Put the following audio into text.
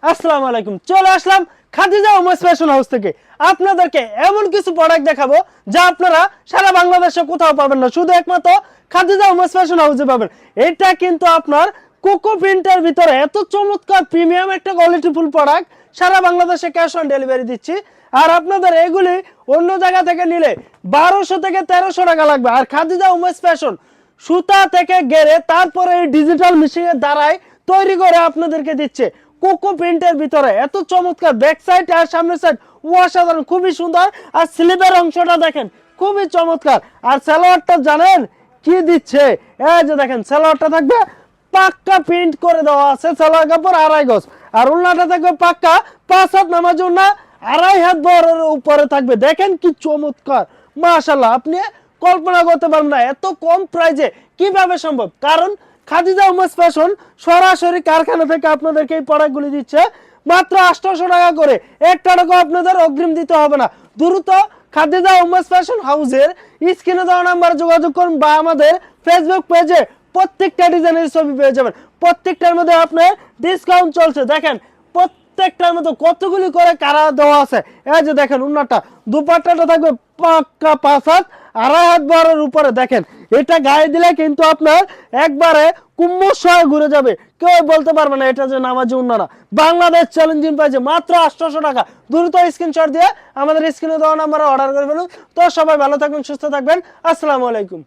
আসসালামু আলাইকুম। চলে আসলাম খাদিজা উমেশ ফ্যাশন হাউস থেকে। আপনাদেরকে এমন কিছু প্রোডাক্ট দেখাবো যা আপনারা সারা বাংলাদেশে কোথাও পাবেন না, শুধু একমাত্র খাদিজা উমেশ ফ্যাশন হাউসে পাবেন। এটা কিন্তু আপনার কোকো প্রিন্টের ভিতরে এত চমৎকার প্রিমিয়াম একটা কোয়ালিটিফুল প্রোডাক্ট, সারা বাংলাদেশে ক্যাশ অন ডেলিভারি দিচ্ছি। আর আপনাদের এগুলি অন্য জায়গা থেকে নিলে 1200 থেকে 1300 টাকা লাগবে। আর খাদিজা উমেশ ফ্যাশন সুতা থেকে গেড়ে তারপরে এই ডিজিটাল মেশিনের দ্বারাই তৈরি করে আপনাদেরকে দিচ্ছে কোকো প্রিন্টের ভিতরে। এত চমৎকার ব্যাক সাইড আর সামনের সাইড অসাধারণ, খুবই সুন্দর। আর স্লিভের অংশটা দেখেন খুবই চমৎকার। আর সালোয়ারটা জানেন কি দিচ্ছে? এই যে দেখেন সালোয়ারটা থাকবে পাক্কা প্রিন্ট করে দেওয়া আছে, সালোয়ার কাপড় 2.5 গজ। আর উন্নাটা থাকবে পাক্কা 5 হাত নামাজ উন্না, 2.5 হাত বড়ের উপরে থাকবে। দেখেন কি চমৎকার, মাশাআল্লাহ। আপনি কল্পনা করতে পারবেন না এত কম প্রাইজে কিভাবে সম্ভব, কারণ খাদিজা উমেশ ফ্যাশন সরাসরি কারখানা থেকে আপনাদেরকে এই প্রোডাক্টগুলি দিচ্ছে মাত্র 800 টাকা করে। 1 টাকাও আপনাদের অগ্রিম দিতে হবে না। দ্রুত খাদিজা উমেশ ফ্যাশন হাউসের স্ক্রিনে দেওয়া নাম্বারে যোগাযোগ করুন বা আমাদের ফেসবুক পেজে প্রত্যেকটা ডিজাইনের ছবি পেয়ে যাবেন। প্রত্যেকটার মধ্যে আপনার ডিসকাউন্ট চলছে। দেখেন প্রত্যেকটার মধ্যে কতগুলি করে কারা দেওয়া আছে। এই যে দেখেন উন্নাটা, দুপাট্টাটা থাকবে পাক্কা 5 হাত, 2.5 হাত বড়ের উপরে। দেখেন এটা গায়ে দিলে কিন্তু আপনার একবারে কুম্ভস হয়ে ঘুরে যাবে, কেউ বলতে পারবে না এটা যে নামাজি উন্নারা। বাংলাদেশ চ্যালেঞ্জিং পাইছে মাত্র 800 টাকা। দ্রুত স্ক্রিনশট দিয়ে আমাদের স্ক্রিনে দেওয়া নাম্বারে অর্ডার করে ফেলুন। তো সবাই ভালো থাকবেন, সুস্থ থাকবেন। আসসালামু আলাইকুম।